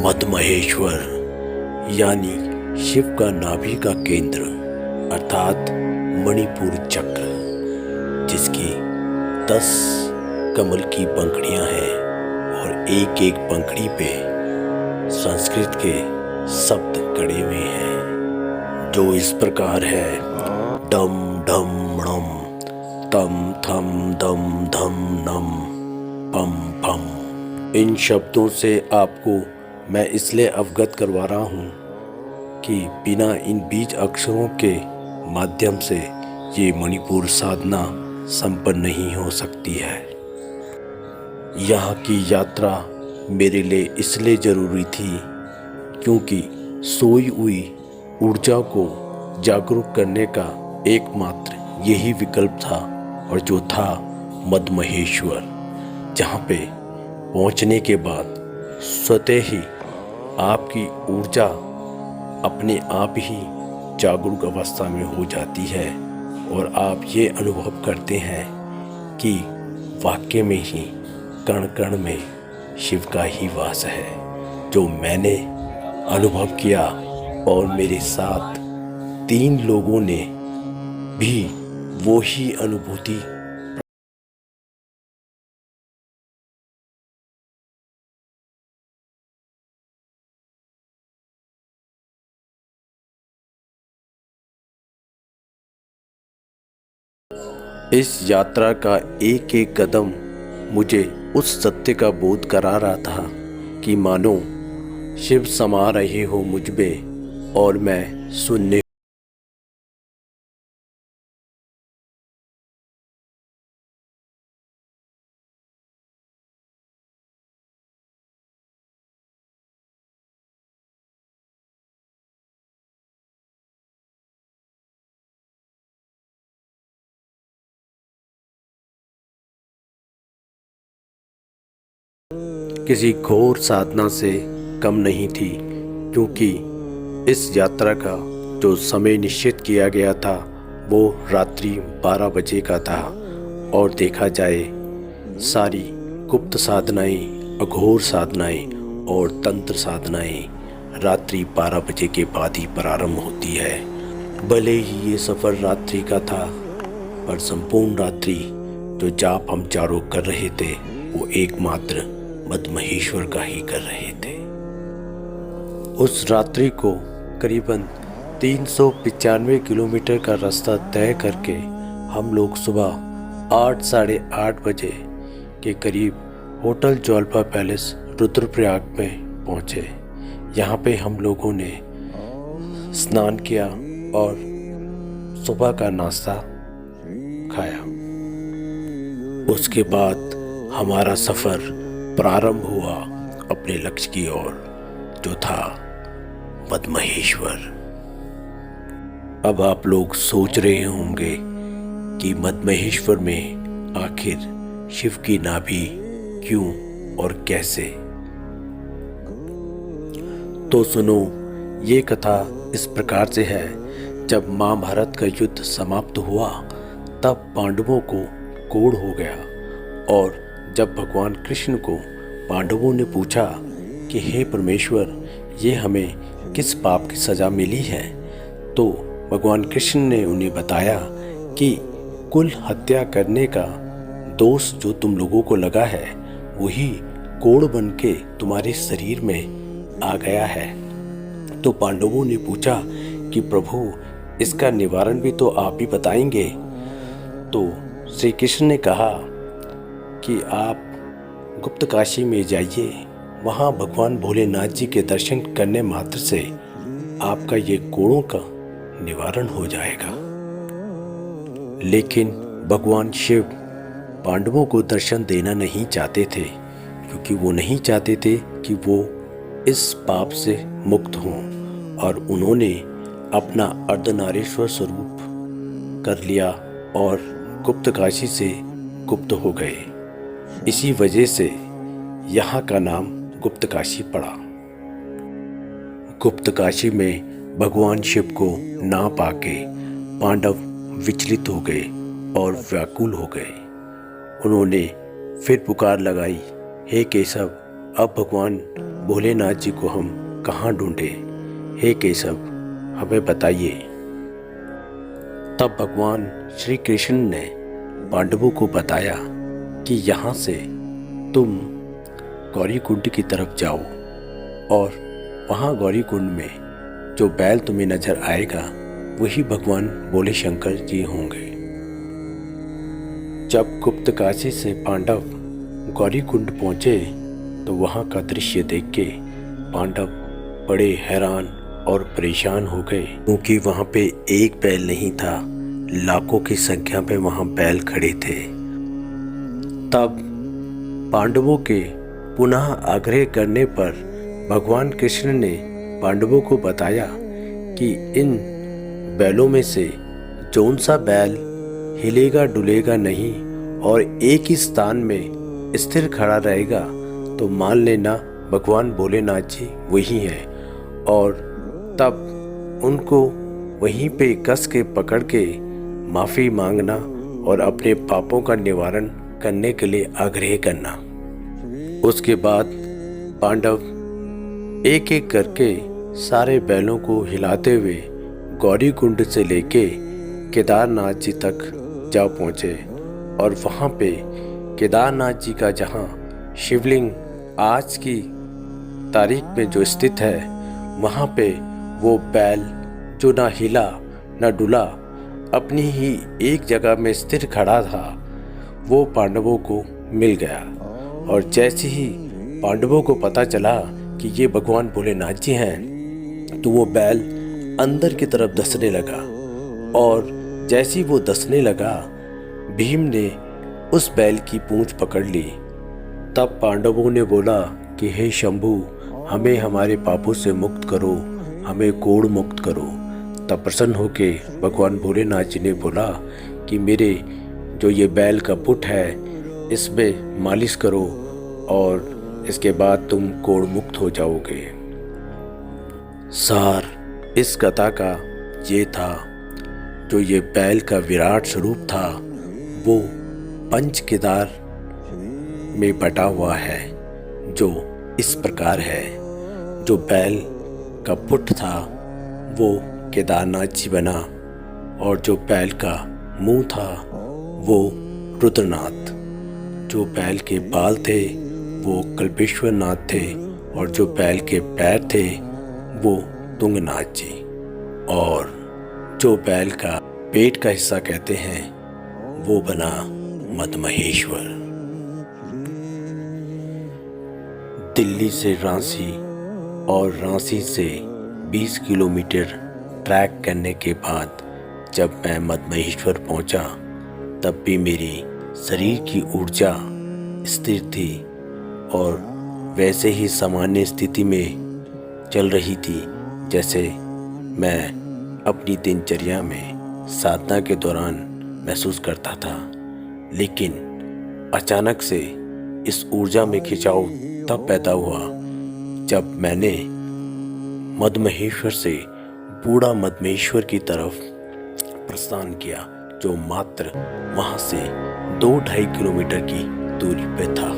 मद्महेश्वर यानी शिव का नाभि का केंद्र अर्थात मणिपुर चक्र, जिसकी 10 कमल की पंखुड़ियां हैं और एक एक पंखुड़ी पे संस्कृत के शब्द गढ़े हुए हैं जो इस प्रकार है। डम ढम णम तम थम दम धम नम पम पम। इन शब्दों से आपको मैं इसलिए अवगत करवा रहा हूँ कि बिना इन बीज अक्षरों के माध्यम से ये मणिपुर साधना संपन्न नहीं हो सकती है। यहाँ की यात्रा मेरे लिए इसलिए ज़रूरी थी क्योंकि सोई हुई ऊर्जा को जागरूक करने का एकमात्र यही विकल्प था, और जो था मद्महेश्वर, जहाँ पे पहुँचने के बाद स्वतः ही आपकी ऊर्जा अपने आप ही जागरूक अवस्था में हो जाती है और आप ये अनुभव करते हैं कि वाकई में ही कण कण में शिव का ही वास है, जो मैंने अनुभव किया और मेरे साथ 3 लोगों ने भी वो ही अनुभूति इस यात्रा का एक एक कदम मुझे उस सत्य का बोध करा रहा था कि मानो शिव समा रहे हो मुझ में और मैं सुनने। किसी घोर साधना से कम नहीं थी, क्योंकि इस यात्रा का जो समय निश्चित किया गया था वो रात्रि 12 बजे का था, और देखा जाए सारी गुप्त साधनाएं, अघोर साधनाएं और तंत्र साधनाएं रात्रि 12 बजे के बाद ही प्रारंभ होती है। भले ही ये सफ़र रात्रि का था, पर संपूर्ण रात्रि जो जाप हम चारों कर रहे थे वो एकमात्र मद्महेश्वर का ही कर रहे थे। उस रात्रि को करीबन 395 किलोमीटर का रास्ता तय करके हम लोग सुबह 8 साढ़े 8 बजे के करीब होटल ज्वाल्पा पैलेस रुद्रप्रयाग में पहुँचे। यहाँ पे हम लोगों ने स्नान किया और सुबह का नाश्ता खाया। उसके बाद हमारा सफ़र प्रारंभ हुआ अपने लक्ष्य की ओर, जो था मद्महेश्वर। अब आप लोग सोच रहे होंगे कि मद्महेश्वर में आखिर शिव की नाभि क्यों और कैसे। तो सुनो, ये कथा इस प्रकार से है। जब महाभारत का युद्ध समाप्त हुआ तब पांडवों को कोढ़ हो गया, और जब भगवान कृष्ण को पांडवों ने पूछा कि हे परमेश्वर, ये हमें किस पाप की सज़ा मिली है, तो भगवान कृष्ण ने उन्हें बताया कि कुल हत्या करने का दोष जो तुम लोगों को लगा है वही कोढ़ बन के तुम्हारे शरीर में आ गया है। तो पांडवों ने पूछा कि प्रभु, इसका निवारण भी तो आप ही बताएंगे। तो श्री कृष्ण ने कहा कि आप गुप्त काशी में जाइए, वहाँ भगवान भोलेनाथ जी के दर्शन करने मात्र से आपका ये कोढ़ों का निवारण हो जाएगा। लेकिन भगवान शिव पांडवों को दर्शन देना नहीं चाहते थे, क्योंकि वो नहीं चाहते थे कि वो इस पाप से मुक्त हों, और उन्होंने अपना अर्धनारीश्वर स्वरूप कर लिया और गुप्त काशी से गुप्त हो गए। इसी वजह से यहाँ का नाम गुप्त काशी पड़ा। गुप्त काशी में भगवान शिव को ना पाके पांडव विचलित हो गए और व्याकुल हो गए। उन्होंने फिर पुकार लगाई, हे केशव, अब भगवान भोलेनाथ जी को हम कहाँ ढूंढे? हे केशव, हमें बताइए। तब भगवान श्री कृष्ण ने पांडवों को बताया कि यहाँ से तुम गौरी कुंड की तरफ जाओ और वहाँ गौरी कुंड में जो बैल तुम्हें नजर आएगा वही भगवान भोले शंकर जी होंगे। जब गुप्तकाशी से पांडव गौरी कुंड पहुँचे तो वहाँ का दृश्य देख के पांडव बड़े हैरान और परेशान हो गए, क्योंकि वहाँ पे एक बैल नहीं था, लाखों की संख्या में वहाँ बैल खड़े थे। तब पांडवों के पुनः आग्रह करने पर भगवान कृष्ण ने पांडवों को बताया कि इन बैलों में से जौन सा बैल हिलेगा डुलेगा नहीं और एक ही स्थान में स्थिर खड़ा रहेगा तो मान लेना भगवान भोलेनाथ जी वही हैं। और तब उनको वहीं पे कस के पकड़ के माफ़ी मांगना और अपने पापों का निवारण करने के लिए आग्रह करना। उसके बाद पांडव एक एक करके सारे बैलों को हिलाते हुए गौरी कुंड से लेके केदारनाथ जी तक जा पहुँचे। और वहाँ पे केदारनाथ जी का जहाँ शिवलिंग आज की तारीख में जो स्थित है, वहाँ पे वो बैल जो ना हिला ना डुला, अपनी ही एक जगह में स्थिर खड़ा था, वो पांडवों को मिल गया। और जैसे ही पांडवों को पता चला कि ये भगवान भोलेनाथ जी हैं, तो वो बैल अंदर की तरफ धंसने लगा। और जैसे ही वो धंसने लगा, भीम ने उस बैल की पूंछ पकड़ ली। तब पांडवों ने बोला कि हे शंभू, हमें हमारे पापों से मुक्त करो, हमें कोढ़ मुक्त करो। तब प्रसन्न होके भगवान भोलेनाथ जी ने बोला कि मेरे जो ये बैल का पुट है इसमें मालिश करो और इसके बाद तुम कोढ़ मुक्त हो जाओगे। सार इस कथा का ये था, जो ये बैल का विराट स्वरूप था वो पंच केदार में बटा हुआ है, जो इस प्रकार है। जो बैल का पुट था वो केदारनाथ जी बना, और जो बैल का मुंह था वो रुद्रनाथ, जो बैल के बाल थे वो कल्पेश्वर नाथ थे, और जो बैल के पैर थे वो तुंगनाथ जी, और जो बैल का पेट का हिस्सा कहते हैं वो बना मदमहेश्वर। दिल्ली से रांची और रांची से 20 किलोमीटर ट्रैक करने के बाद जब मैं मदमहेश्वर पहुंचा, तब भी मेरी शरीर की ऊर्जा स्थिर थी और वैसे ही सामान्य स्थिति में चल रही थी जैसे मैं अपनी दिनचर्या में साधना के दौरान महसूस करता था। लेकिन अचानक से इस ऊर्जा में खिंचाव तब पैदा हुआ जब मैंने मदमहेश्वर से बूढ़ा मदमेश्वर की तरफ प्रस्थान किया, जो मात्र वहाँ से 2-2.5 किलोमीटर की दूरी पे था।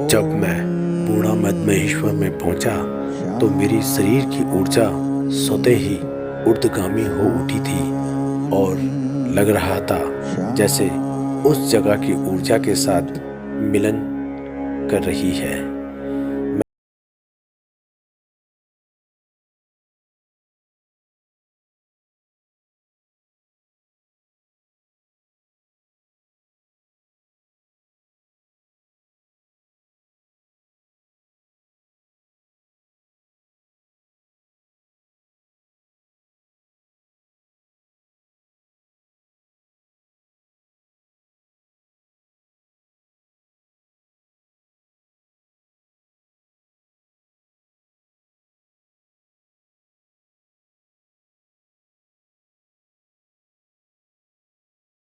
जब मैं बूढ़ा मदमहेश्वर में पहुँचा तो मेरी शरीर की ऊर्जा स्वतः ही ऊर्ध्वगामी हो उठी थी और लग रहा था जैसे उस जगह की ऊर्जा के साथ मिलन कर रही है।